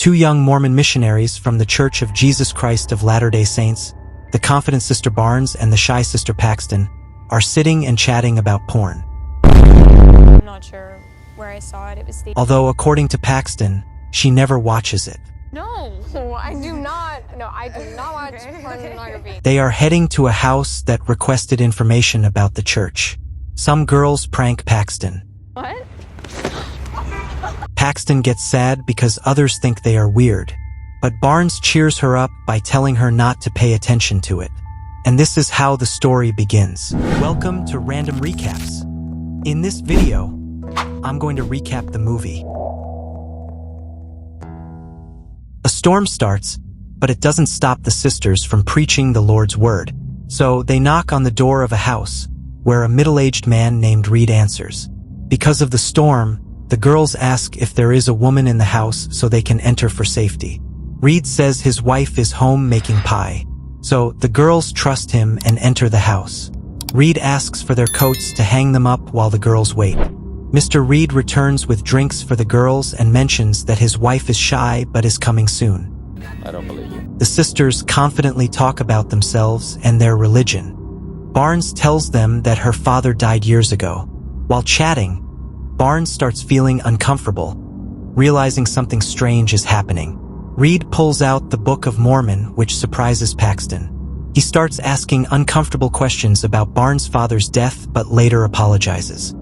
Two young Mormon missionaries from the Church of Jesus Christ of Latter-day Saints, the confident Sister Barnes and the shy Sister Paxton, are sitting and chatting about porn. I'm not sure where I saw it. It was the... Although, according to Paxton, she never watches it. No, I do not. No, I do not watch pornography. They are heading to a house that requested information about the church. Some girls prank Paxton. What? Paxton gets sad because others think they are weird, but Barnes cheers her up by telling her not to pay attention to it. And this is how the story begins. Welcome to Random Recaps. In this video, I'm going to recap the movie. A storm starts, but it doesn't stop the sisters from preaching the Lord's word. So they knock on the door of a house, where a middle-aged man named Reed answers. Because of the storm, the girls ask if there is a woman in the house so they can enter for safety. Reed says his wife is home making pie, so the girls trust him and enter the house. Reed asks for their coats to hang them up while the girls wait. Mr. Reed returns with drinks for the girls and mentions that his wife is shy but is coming soon. I don't believe you. The sisters confidently talk about themselves and their religion. Barnes tells them that her father died years ago. While chatting, Barnes starts feeling uncomfortable, realizing something strange is happening. Reed pulls out the Book of Mormon, which surprises Paxton. He starts asking uncomfortable questions about Barnes' father's death, but later apologizes.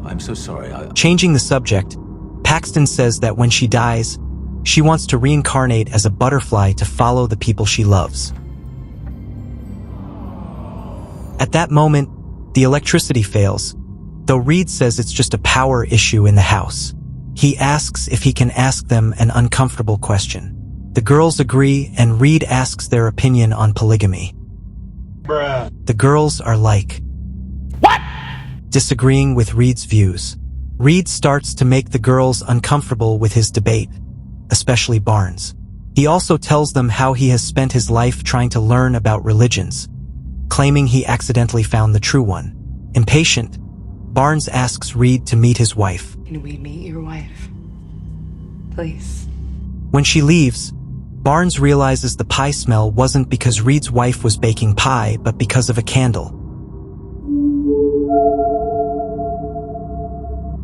I'm so sorry. Changing the subject, Paxton says that when she dies, she wants to reincarnate as a butterfly to follow the people she loves. At that moment, the electricity fails, though Reed says it's just a power issue in the house. He asks if he can ask them an uncomfortable question. The girls agree, and Reed asks their opinion on polygamy. Bruh. The girls are like, "What?" disagreeing with Reed's views. Reed starts to make the girls uncomfortable with his debate, especially Barnes. He also tells them how he has spent his life trying to learn about religions, claiming he accidentally found the true one. Impatient, Barnes asks Reed to meet his wife. Can we meet your wife? Please. When she leaves, Barnes realizes the pie smell wasn't because Reed's wife was baking pie, but because of a candle.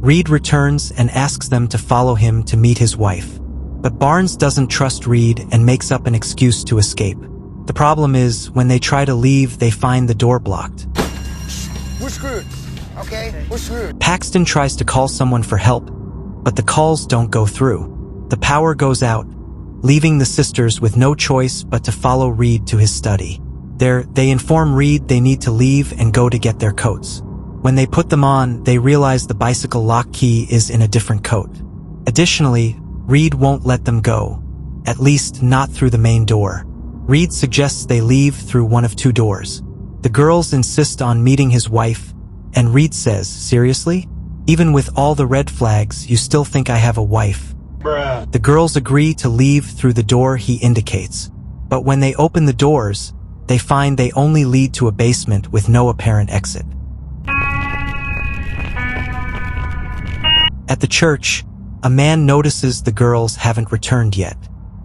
Reed returns and asks them to follow him to meet his wife. But Barnes doesn't trust Reed and makes up an excuse to escape. The problem is, when they try to leave, they find the door blocked. We're screwed. Okay? We're screwed. Paxton tries to call someone for help, but the calls don't go through. The power goes out, leaving the sisters with no choice but to follow Reed to his study. There, they inform Reed they need to leave and go to get their coats. When they put them on, they realize the bicycle lock key is in a different coat. Additionally, Reed won't let them go, at least not through the main door. Reed suggests they leave through one of two doors. The girls insist on meeting his wife, and Reed says, "Seriously? Even with all the red flags, you still think I have a wife?" Bruh. The girls agree to leave through the door he indicates. But when they open the doors, they find they only lead to a basement with no apparent exit. At the church, a man notices the girls haven't returned yet.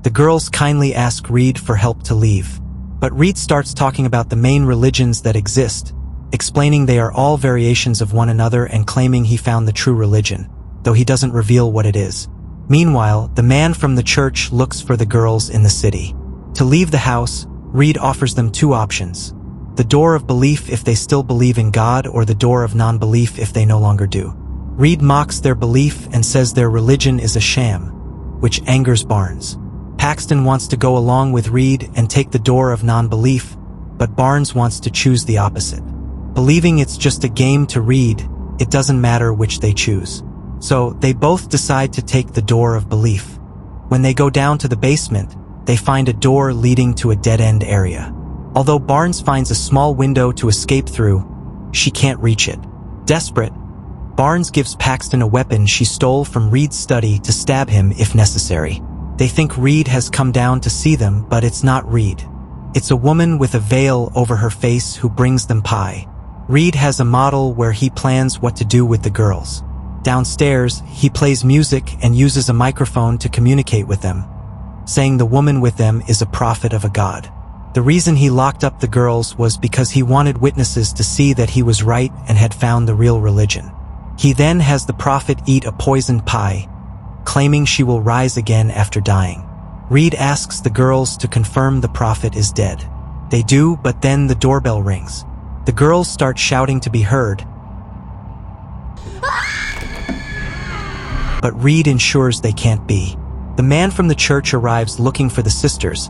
The girls kindly ask Reed for help to leave. But Reed starts talking about the main religions that exist, explaining they are all variations of one another and claiming he found the true religion, though he doesn't reveal what it is. Meanwhile, the man from the church looks for the girls in the city. To leave the house, Reed offers them two options: the door of belief if they still believe in God, or the door of non-belief if they no longer do. Reed mocks their belief and says their religion is a sham, which angers Barnes. Paxton wants to go along with Reed and take the door of non-belief, but Barnes wants to choose the opposite. Believing it's just a game to Reed, it doesn't matter which they choose. So they both decide to take the door of belief. When they go down to the basement, they find a door leading to a dead-end area. Although Barnes finds a small window to escape through, she can't reach it. Desperate, Barnes gives Paxton a weapon she stole from Reed's study to stab him if necessary. They think Reed has come down to see them, but it's not Reed. It's a woman with a veil over her face who brings them pie. Reed has a model where he plans what to do with the girls. Downstairs, he plays music and uses a microphone to communicate with them, saying the woman with them is a prophet of a god. The reason he locked up the girls was because he wanted witnesses to see that he was right and had found the real religion. He then has the prophet eat a poisoned pie, claiming she will rise again after dying. Reed asks the girls to confirm the prophet is dead. They do, but then the doorbell rings. The girls start shouting to be heard, but Reed ensures they can't be. The man from the church arrives looking for the sisters,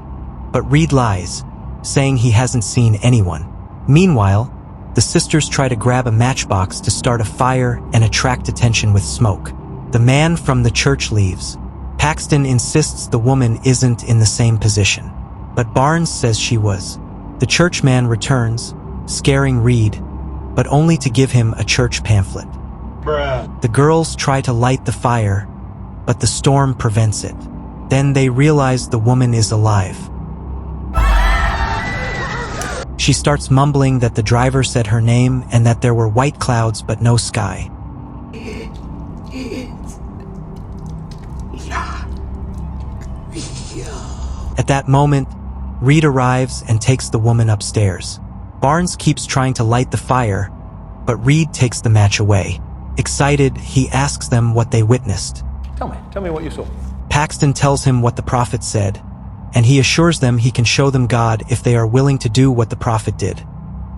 but Reed lies, saying he hasn't seen anyone. Meanwhile, the sisters try to grab a matchbox to start a fire and attract attention with smoke. The man from the church leaves. Paxton insists the woman isn't in the same position, but Barnes says she was. The church man returns, scaring Reed, but only to give him a church pamphlet. The girls try to light the fire, but the storm prevents it. Then they realize the woman is alive. She starts mumbling that the driver said her name and that there were white clouds but no sky. At that moment, Reed arrives and takes the woman upstairs. Barnes keeps trying to light the fire, but Reed takes the match away. Excited, he asks them what they witnessed. Tell me what you saw. Paxton tells him what the prophet said, and he assures them he can show them God if they are willing to do what the prophet did,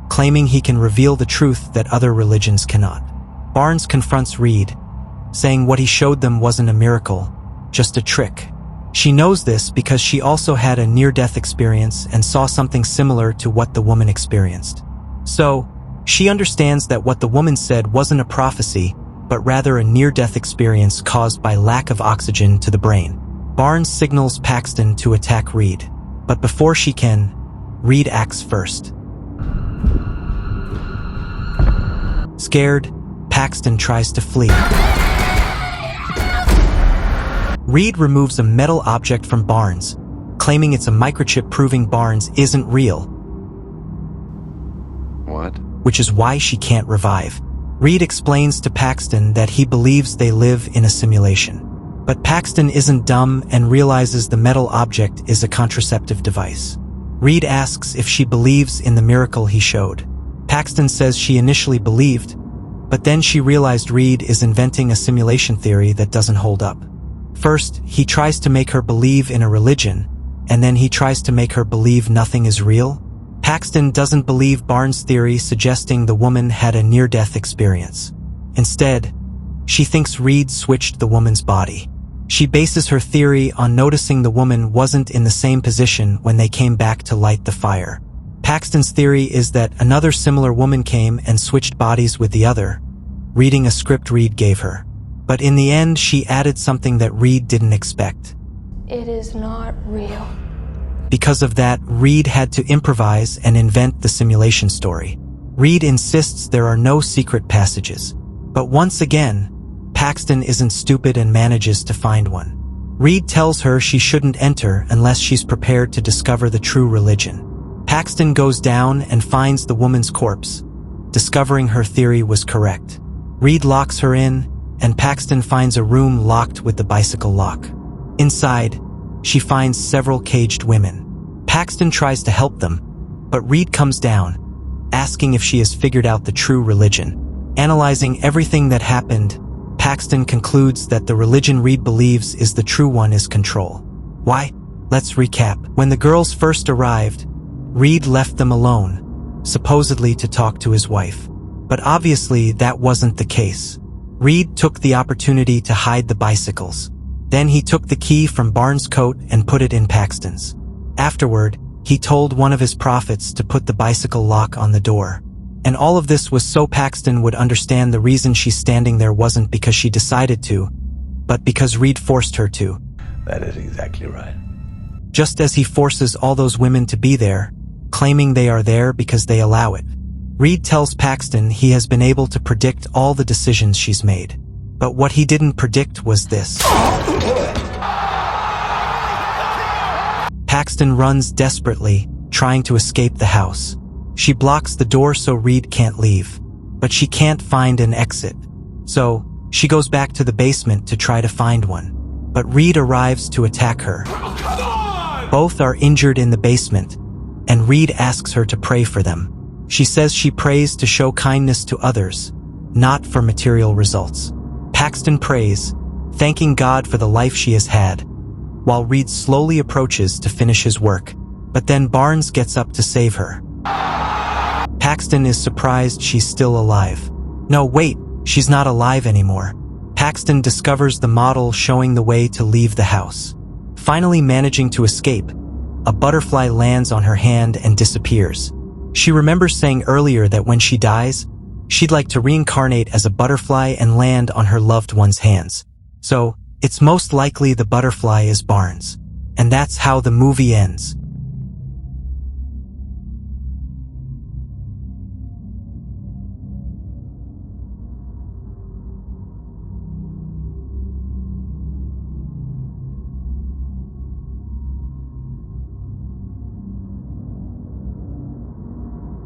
claiming he can reveal the truth that other religions cannot. Barnes confronts Reed, saying what he showed them wasn't a miracle, just a trick. She knows this because she also had a near-death experience and saw something similar to what the woman experienced. So, she understands that what the woman said wasn't a prophecy, but rather a near-death experience caused by lack of oxygen to the brain. Barnes signals Paxton to attack Reed, but before she can, Reed acts first. Scared, Paxton tries to flee. Reed removes a metal object from Barnes, claiming it's a microchip proving Barnes isn't real. What? Which is why she can't revive. Reed explains to Paxton that he believes they live in a simulation. But Paxton isn't dumb and realizes the metal object is a contraceptive device. Reed asks if she believes in the miracle he showed. Paxton says she initially believed, but then she realized Reed is inventing a simulation theory that doesn't hold up. First, he tries to make her believe in a religion, and then he tries to make her believe nothing is real. Paxton doesn't believe Barnes' theory suggesting the woman had a near-death experience. Instead, she thinks Reed switched the woman's body. She bases her theory on noticing the woman wasn't in the same position when they came back to light the fire. Paxton's theory is that another similar woman came and switched bodies with the other, reading a script Reed gave her. But in the end, she added something that Reed didn't expect. It is not real. Because of that, Reed had to improvise and invent the simulation story. Reed insists there are no secret passages. But once again, Paxton isn't stupid and manages to find one. Reed tells her she shouldn't enter unless she's prepared to discover the true religion. Paxton goes down and finds the woman's corpse, discovering her theory was correct. Reed locks her in, and Paxton finds a room locked with the bicycle lock. Inside, she finds several caged women. Paxton tries to help them, but Reed comes down, asking if she has figured out the true religion. Analyzing everything that happened, Paxton concludes that the religion Reed believes is the true one is control. Why? Let's recap. When the girls first arrived, Reed left them alone, supposedly to talk to his wife. But obviously that wasn't the case. Reed took the opportunity to hide the bicycles. Then he took the key from Barnes' coat and put it in Paxton's. Afterward, he told one of his prophets to put the bicycle lock on the door. And all of this was so Paxton would understand the reason she's standing there wasn't because she decided to, but because Reed forced her to. That is exactly right. Just as he forces all those women to be there, claiming they are there because they allow it. Reed tells Paxton he has been able to predict all the decisions she's made. But what he didn't predict was this. Paxton runs desperately, trying to escape the house. She blocks the door so Reed can't leave, but she can't find an exit. So, she goes back to the basement to try to find one. But Reed arrives to attack her. Both are injured in the basement, and Reed asks her to pray for them. She says she prays to show kindness to others, not for material results. Paxton prays, thanking God for the life she has had, while Reed slowly approaches to finish his work. But then Barnes gets up to save her. Paxton is surprised she's still alive. No, wait, she's not alive anymore. Paxton discovers the model showing the way to leave the house. Finally managing to escape, a butterfly lands on her hand and disappears. She remembers saying earlier that when she dies, she'd like to reincarnate as a butterfly and land on her loved one's hands. So, it's most likely the butterfly is Barnes. And that's how the movie ends.